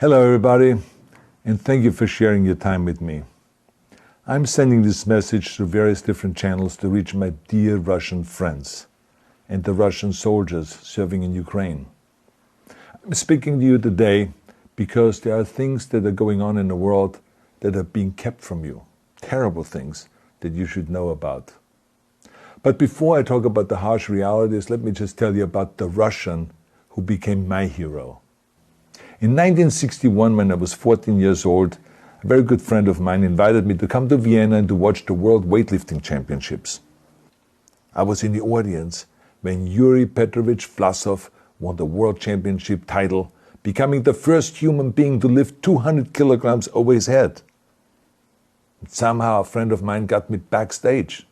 Hello everybody, and thank you for sharing your time with me. I'm sending this message through various different channels to reach my dear Russian friends and the Russian soldiers serving in Ukraine. I'm speaking to you today because there are things that are going on in the world that are being kept from you. Terrible things that you should know about. But before I talk about the harsh realities, let me just tell you about the Russian who became my hero. In 1961, when I was 14 years old, a very good friend of mine invited me to come to Vienna and to watch the World Weightlifting Championships. I was in the audience when Yuri Petrovich Vlasov won the World Championship title, becoming the first human being to lift 200 kilograms over his head. And somehow a friend of mine got me backstage.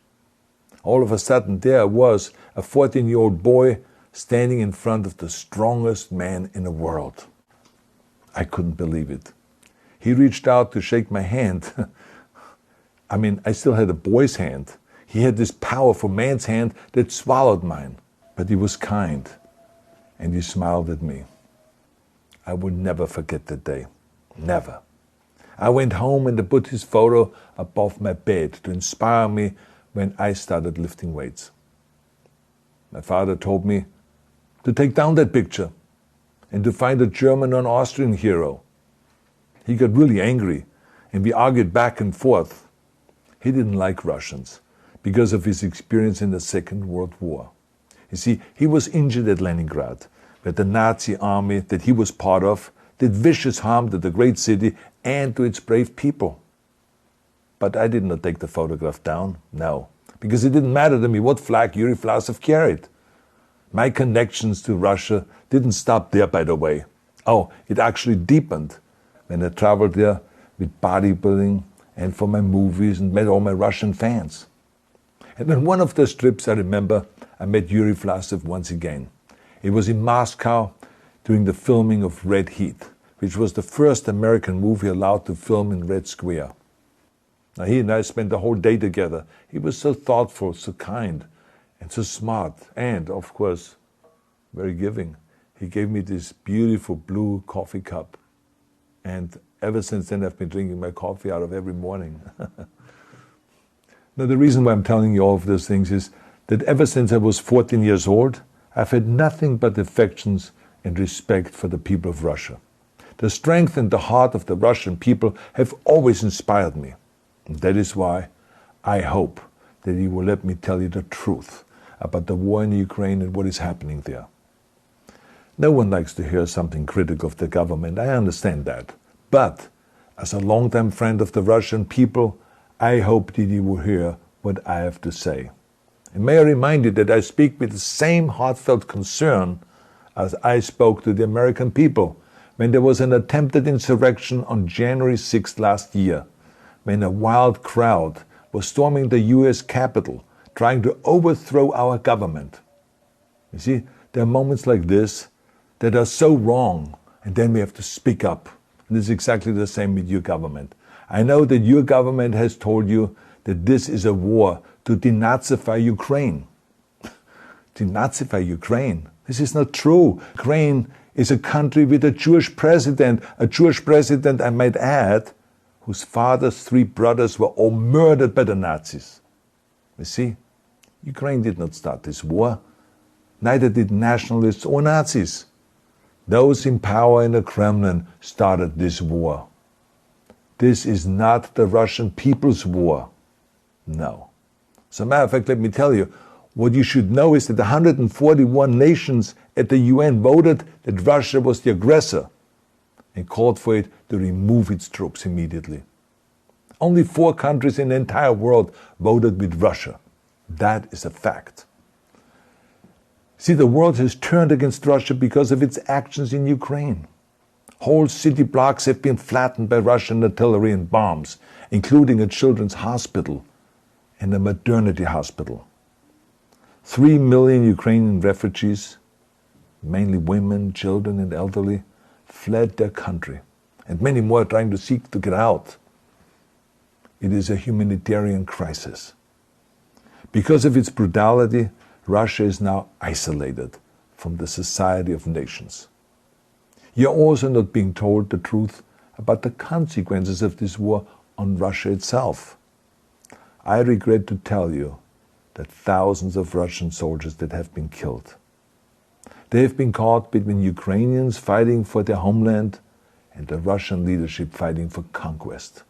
All of a sudden, there I was, a 14-year-old boy, standing in front of the strongest man in the world. I couldn't believe it. He reached out to shake my hand. I still had a boy's hand. He had this powerful man's hand that swallowed mine. But he was kind, and he smiled at me. I will never forget that day. Never. I went home and I put his photo above my bed to inspire me when I started lifting weights. My father told me to take down that picture and to find a German or Austrian hero. He got really angry, and we argued back and forth. He didn't like Russians because of his experience in the Second World War. You see, he was injured at Leningrad, where the Nazi army that he was part of did vicious harm to the great city and to its brave people. But I did not take the photograph down, no, because it didn't matter to me what flag Yuri Vlasov carried. My connections to Russia didn't stop there, by the way. Oh, it actually deepened when I traveled there with bodybuilding and for my movies and met all my Russian fans. And on one of those trips, I remember, I met Yuri Vlasov once again. It was in Moscow during the filming of Red Heat, which was the first American movie allowed to film in Red Square. Now, he and I spent the whole day together. He was so thoughtful, so kind, and so smart, and, of course, very giving. He gave me this beautiful blue coffee cup. And ever since then, I've been drinking my coffee out of every morning. Now, the reason why I'm telling you all of those things is that ever since I was 14 years old, I've had nothing but affections and respect for the people of Russia. The strength and the heart of the Russian people have always inspired me. And that is why I hope that you will let me tell you the truth about the war in Ukraine and what is happening there. No one likes to hear something critical of the government, I understand that. But as a longtime friend of the Russian people, I hope that you will hear what I have to say. And may I remind you that I speak with the same heartfelt concern as I spoke to the American people when there was an attempted insurrection on January 6th last year, when a wild crowd was storming the US Capitol, trying to overthrow our government. You see, there are moments like this that are so wrong, and then we have to speak up. And this is exactly the same with your government. I know that your government has told you that this is a war to denazify Ukraine. Denazify Ukraine? This is not true. Ukraine is a country with a Jewish president, I might add, whose father's 3 brothers were all murdered by the Nazis. You see, Ukraine did not start this war. Neither did nationalists or Nazis. Those in power in the Kremlin started this war. This is not the Russian people's war. No. As a matter of fact, let me tell you, what you should know is that 141 nations at the UN voted that Russia was the aggressor and called for it to remove its troops immediately. Only 4 countries in the entire world voted with Russia. That is a fact. See, the world has turned against Russia because of its actions in Ukraine. Whole city blocks have been flattened by Russian artillery and bombs, including a children's hospital and a maternity hospital. 3 million Ukrainian refugees, mainly women, children, and elderly, fled their country, and many more are trying to seek to get out. It is a humanitarian crisis. Because of its brutality, Russia is now isolated from the society of nations. You're also not being told the truth about the consequences of this war on Russia itself. I regret to tell you that thousands of Russian soldiers that have been killed. They have been caught between Ukrainians fighting for their homeland and the Russian leadership fighting for conquest.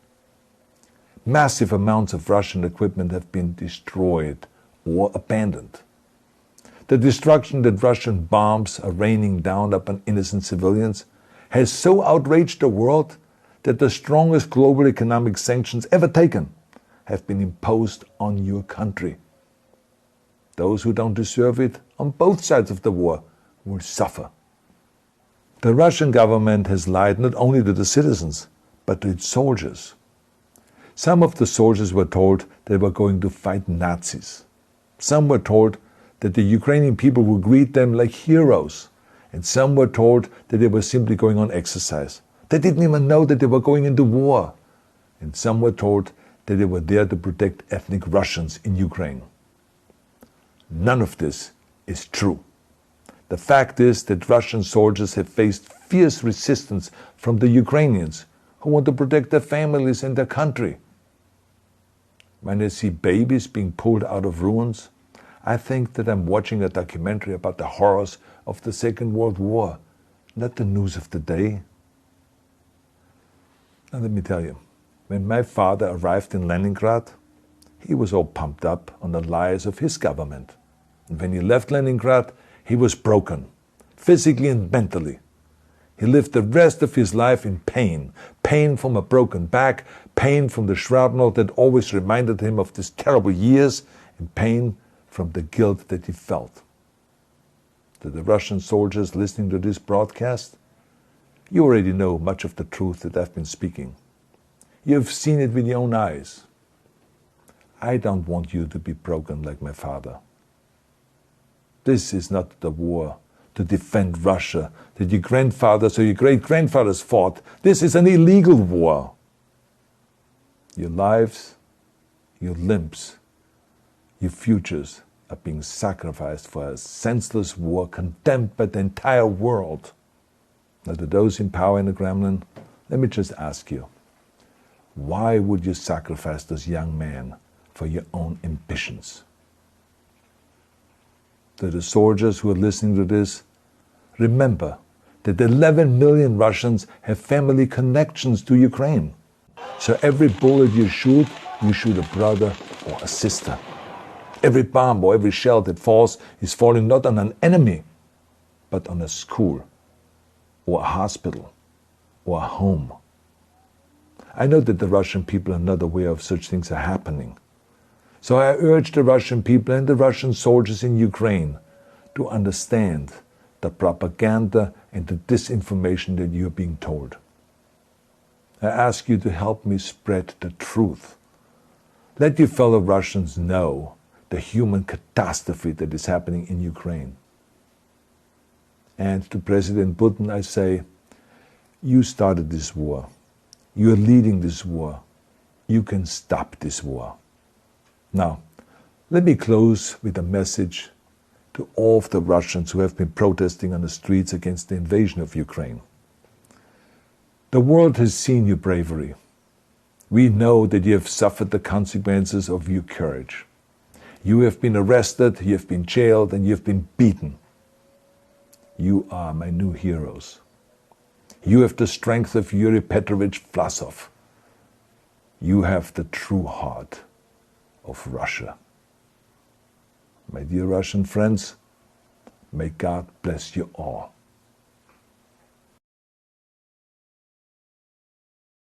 Massive amounts of Russian equipment have been destroyed or abandoned. The destruction that Russian bombs are raining down upon innocent civilians has so outraged the world that the strongest global economic sanctions ever taken have been imposed on your country. Those who don't deserve it on both sides of the war will suffer. The Russian government has lied not only to the citizens, but to its soldiers. Some of the soldiers were told they were going to fight Nazis. Some were told that the Ukrainian people would greet them like heroes, and some were told that they were simply going on exercise. They didn't even know that they were going into war, and some were told that they were there to protect ethnic Russians in Ukraine. None of this is true. The fact is that Russian soldiers have faced fierce resistance from the Ukrainians who want to protect their families and their country. When I see babies being pulled out of ruins, I think that I'm watching a documentary about the horrors of the Second World War, not the news of the day. Now let me tell you, when my father arrived in Leningrad, he was all pumped up on the lies of his government. And when he left Leningrad, he was broken, physically and mentally. He lived the rest of his life in pain. Pain from a broken back, pain from the shrapnel that always reminded him of these terrible years, and pain from the guilt that he felt. To the Russian soldiers listening to this broadcast, you already know much of the truth that I've been speaking. You have seen it with your own eyes. I don't want you to be broken like my father. This is not the war to defend Russia that your grandfathers or your great-grandfathers fought. This is an illegal war. Your lives, your limbs, your futures are being sacrificed for a senseless war condemned by the entire world. Now, to those in power in the Kremlin, let me just ask you, why would you sacrifice those young men for your own ambitions? To the soldiers who are listening to this, remember that 11 million Russians have family connections to Ukraine. So every bullet you shoot a brother or a sister. Every bomb or every shell that falls is falling not on an enemy, but on a school, or a hospital, or a home. I know that the Russian people are not aware of such things are happening. So I urge the Russian people and the Russian soldiers in Ukraine to understand the propaganda and the disinformation that you are being told. I ask you to help me spread the truth. Let your fellow Russians know the human catastrophe that is happening in Ukraine. And to President Putin I say, you started this war. You are leading this war. You can stop this war. Now, let me close with a message to all of the Russians who have been protesting on the streets against the invasion of Ukraine. The world has seen your bravery. We know that you have suffered the consequences of your courage. You have been arrested, you have been jailed, and you have been beaten. You are my new heroes. You have the strength of Yuri Petrovich Vlasov. You have the true heart of Russia. My dear Russian friends, may God bless you all.